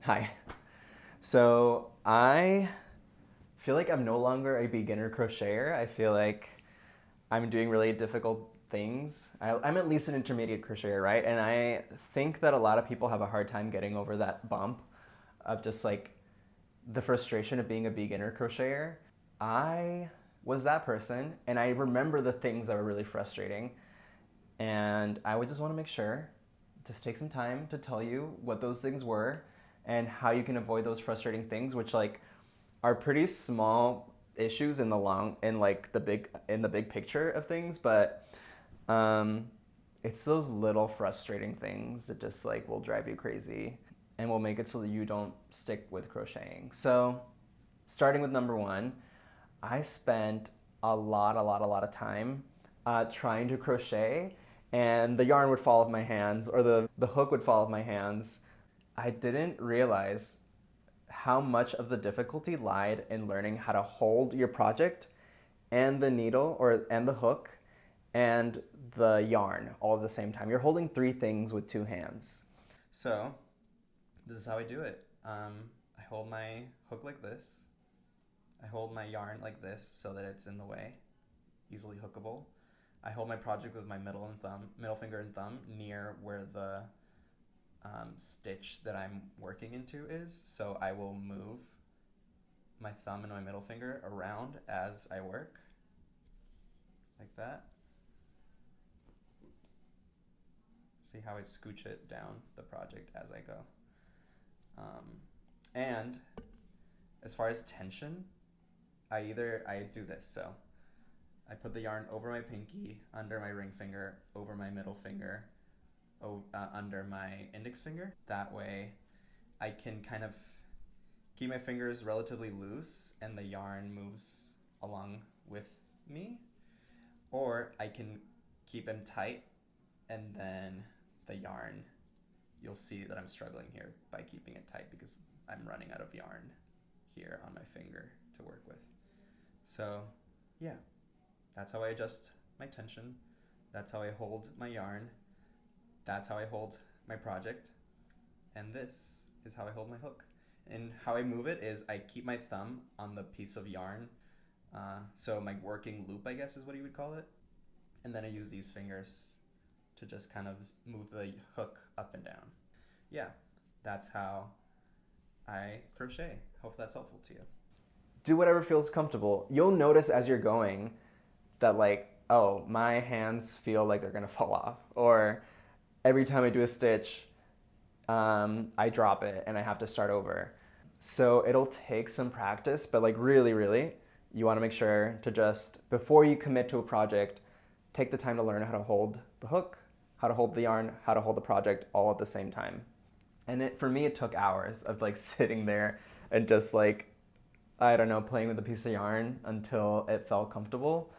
Hi. So I feel like I'm no longer a beginner crocheter. I feel like I'm doing really difficult things. I'm at least an intermediate crocheter, right? And I think that a lot of people have a hard time getting over that bump of just like the frustration of being a beginner crocheter. I was that person, and I remember the things that were really frustrating. And I would just want to make sure, just take some time to tell you what those things were and how you can avoid those frustrating things, which like are pretty small issues in the long in like the big picture of things, but um, it's those little frustrating things that just like will drive you crazy and will make it so that you don't stick with crocheting. So starting with number one, I spent a lot of time trying to crochet, and the yarn would fall off my hands, or the hook would fall off my hands. I didn't realize how much of the difficulty lied in learning how to hold your project and the needle and the hook and the yarn all at the same time. You're holding three things with two hands. So this is how I do it. I hold my hook like this. I hold my yarn like this so that it's in the way, easily hookable. I hold my project with my middle finger and thumb near where the stitch that I'm working into is. So I will move my thumb and my middle finger around as I work, like that. See how I scooch it down the project as I go. And as far as tension, I do this. So I put the yarn over my pinky, under my ring finger, over my middle finger, under my index finger. That way I can kind of keep my fingers relatively loose and the yarn moves along with me. Or I can keep them tight and then the yarn, you'll see that I'm struggling here by keeping it tight because I'm running out of yarn here on my finger to work with. So yeah, that's how I adjust my tension. That's how I hold my yarn. That's how I hold my project. And this is how I hold my hook. And how I move it is I keep my thumb on the piece of yarn. So my working loop, I guess is what you would call it. And then I use these fingers to just kind of move the hook up and down. Yeah, that's how I crochet. Hope that's helpful to you. Do whatever feels comfortable. You'll notice as you're going that like, oh, my hands feel like they're gonna fall off. Or every time I do a stitch, I drop it and I have to start over. So it'll take some practice, but like really, you wanna make sure to just, before you commit to a project, take the time to learn how to hold the hook, how to hold the yarn, how to hold the project all at the same time. And for me, it took hours of like sitting there and just like, I don't know, playing with a piece of yarn until it felt comfortable.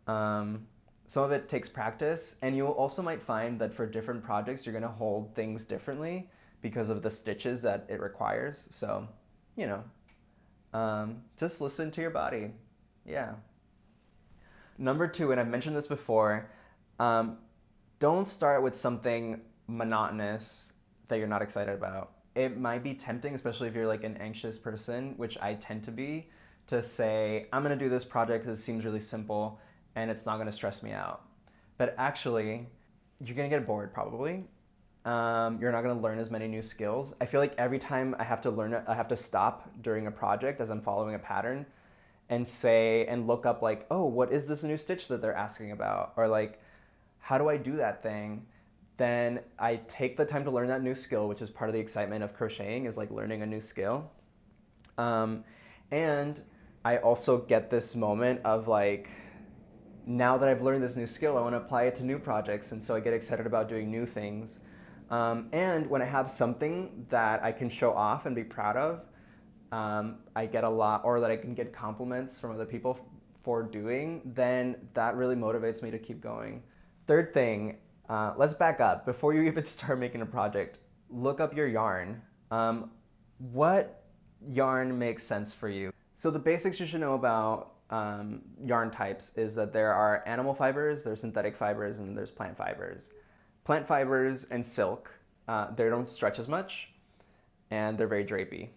Some of it takes practice, and you also might find that for different projects, you're gonna hold things differently because of the stitches that it requires. So, you know, just listen to your body. Yeah. Number two, and I've mentioned this before, don't start with something monotonous that you're not excited about. It might be tempting, especially if you're like an anxious person, which I tend to be, to say, I'm gonna do this project because it seems really simple and it's not gonna stress me out. But actually, you're gonna get bored probably. You're not gonna learn as many new skills. I feel like every time I have to learn it, I have to stop during a project as I'm following a pattern and say, and look up like, oh, what is this new stitch that they're asking about? Or like, how do I do that thing? Then I take the time to learn that new skill, which is part of the excitement of crocheting, is like learning a new skill. And I also get this moment of like, now that I've learned this new skill, I want to apply it to new projects. And so I get excited about doing new things. And when I have something that I can show off and be proud of, I get a lot, or that I can get compliments from other people for doing, then that really motivates me to keep going. Third thing, let's back up. Before you even start making a project, look up your yarn. What yarn makes sense for you? So the basics you should know about yarn types is that there are animal fibers, there's synthetic fibers, and there's plant fibers. Plant fibers and silk, they don't stretch as much. and they're very drapey.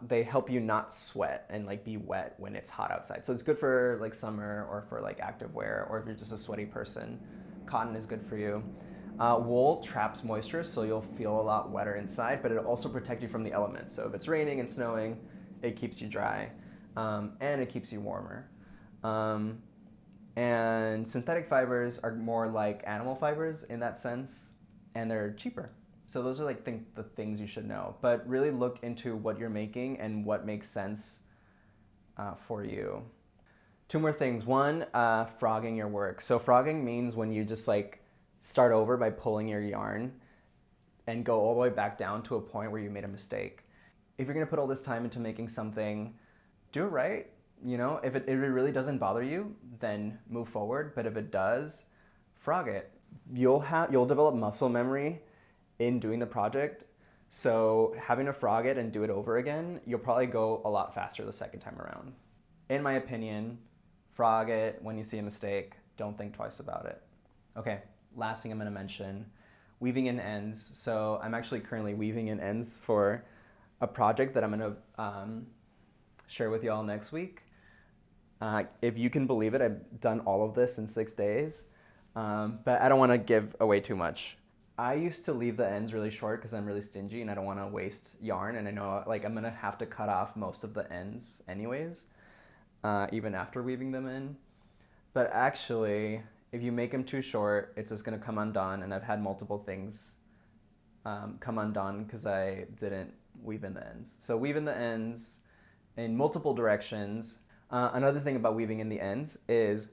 They help you not sweat and like be wet when it's hot outside. So it's good for like summer or for like active wear, or if you're just a sweaty person, cotton is good for you. Wool traps moisture, so you'll feel a lot wetter inside, but it'll also protect you from the elements. So if it's raining and snowing, it keeps you dry, and it keeps you warmer. Um, and synthetic fibers are more like animal fibers in that sense, and they're cheaper. So those are like the things you should know. But really look into what you're making and what makes sense for you. Two more things. One, frogging your work. So frogging means when you just like start over by pulling your yarn and go all the way back down to a point where you made a mistake. If you're gonna put all this time into making something, do it right. You know, if it really doesn't bother you, then move forward. But if it does, frog it. You'll develop muscle memory in doing the project. So having to frog it and do it over again, you'll probably go a lot faster the second time around. In my opinion, frog it when you see a mistake. Don't think twice about it. Okay, last thing I'm gonna mention, weaving in ends. So I'm actually currently weaving in ends for a project that I'm gonna share with y'all next week. If you can believe it, I've done all of this in 6 days, but I don't want to give away too much. I used to leave the ends really short because I'm really stingy and I don't want to waste yarn, and I know like I'm gonna have to cut off most of the ends anyways, even after weaving them in. But actually, if you make them too short, it's just gonna come undone, and I've had multiple things come undone because I didn't weave in the ends. So weave in the ends in multiple directions. Another thing about weaving in the ends is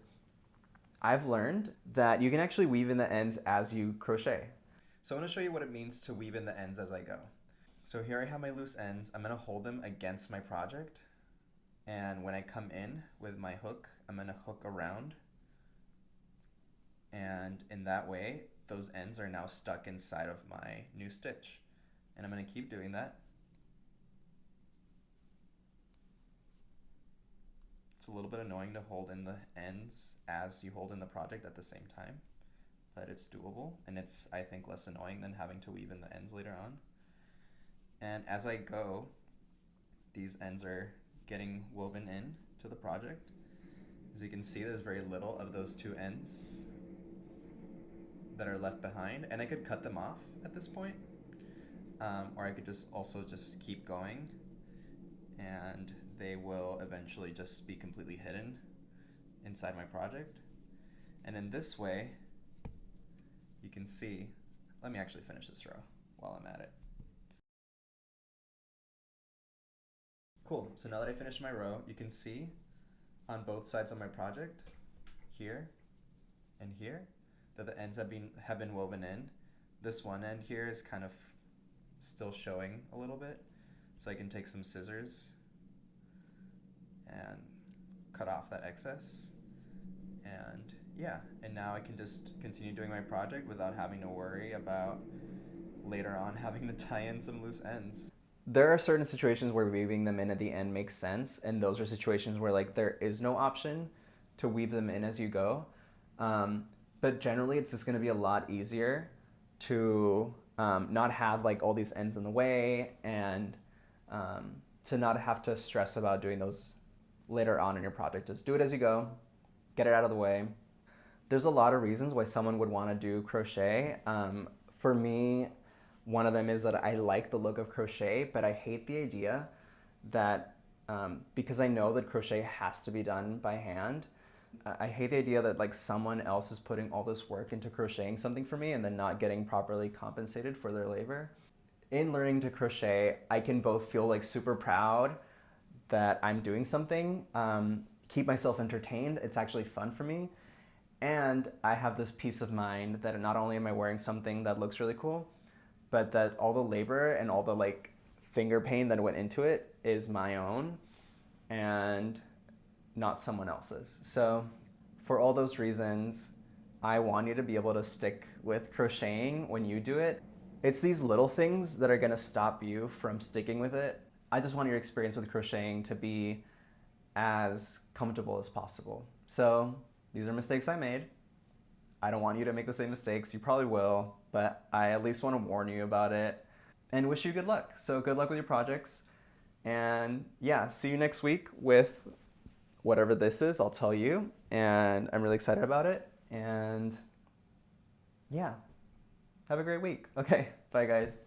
I've learned that you can actually weave in the ends as you crochet. So I want to show you what it means to weave in the ends as I go. So here I have my loose ends. I'm going to hold them against my project. And when I come in with my hook, I'm going to hook around. And in that way, those ends are now stuck inside of my new stitch. And I'm going to keep doing that. It's a little bit annoying to hold in the ends as you hold in the project at the same time, but it's doable, and it's, I think, less annoying than having to weave in the ends later on. And as I go, these ends are getting woven in to the project. As you can see, there's very little of those two ends that are left behind, and I could cut them off at this point, or I could just also just keep going, and they will eventually just be completely hidden inside my project. And in this way, you can see, let me actually finish this row while I'm at it. Cool, so now that I finished my row, you can see on both sides of my project, here and here, that the ends have been woven in. This one end here is kind of still showing a little bit, so I can take some scissors and cut off that excess. And yeah, and now I can just continue doing my project without having to worry about later on having to tie in some loose ends. There are certain situations where weaving them in at the end makes sense, and those are situations where like there is no option to weave them in as you go. But generally, it's just going to be a lot easier to not have like all these ends in the way, and to not have to stress about doing those later on in your project. Just do it as you go, get it out of the way. There's a lot of reasons why someone would want to do crochet. For me, one of them is that I like the look of crochet, but I hate the idea that because I know that crochet has to be done by hand, I hate the idea that like someone else is putting all this work into crocheting something for me and then not getting properly compensated for their labor. In learning to crochet, I can both feel like super proud that I'm doing something, keep myself entertained, it's actually fun for me, and I have this peace of mind that not only am I wearing something that looks really cool, but that all the labor and all the like finger pain that went into it is my own and not someone else's. So for all those reasons, I want you to be able to stick with crocheting when you do it. It's these little things that are gonna stop you from sticking with it. I just want your experience with crocheting to be as comfortable as possible. So these are mistakes I made. I don't want you to make the same mistakes. You probably will, but I at least want to warn you about it. and wish you good luck. So good luck with your projects. And yeah, see you next week with whatever this is, I'll tell you. And I'm really excited about it. And yeah, have a great week. Okay, bye guys.